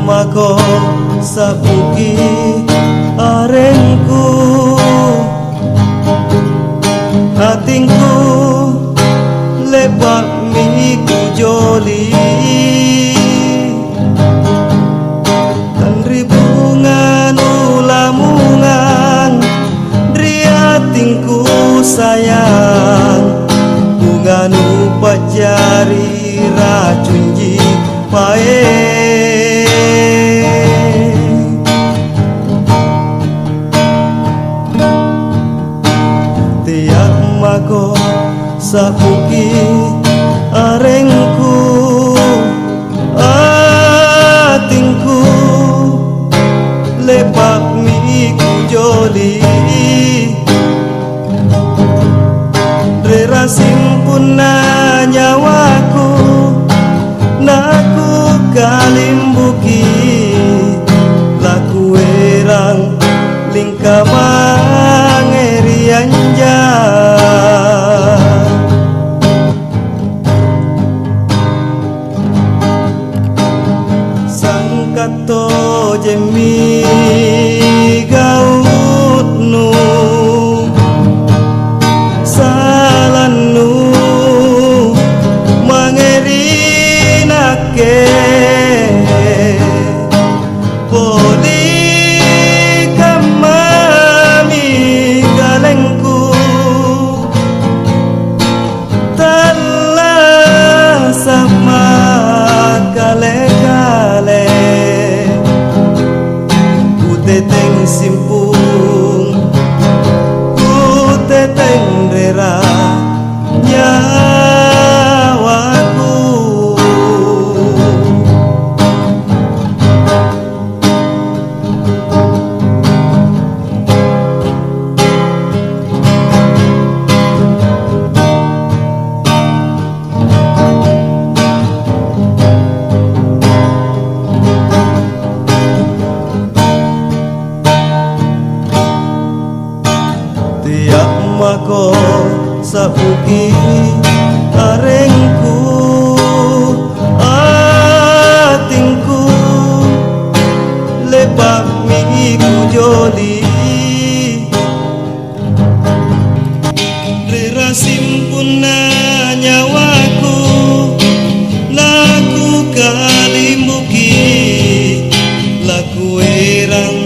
mako sapuki arengku atingku lebak miku joli dan ribungan ulamungan driatingku sayang bunga nupat jari racun jipae tiap mako sapuki arengku atingku lepak miku joli rera simpuna nyawaku naku kalimbuki laku erang lingkamang erianja sangkato jemi gautnu salanu mangerinake poli kamami galengku telah sama kale-kale uteteng simpung uteteng rera nyawaku tiap mako sapuki arengku atingku lebak miku joli rera simpuna nyawaku laku kalimbuki laku erang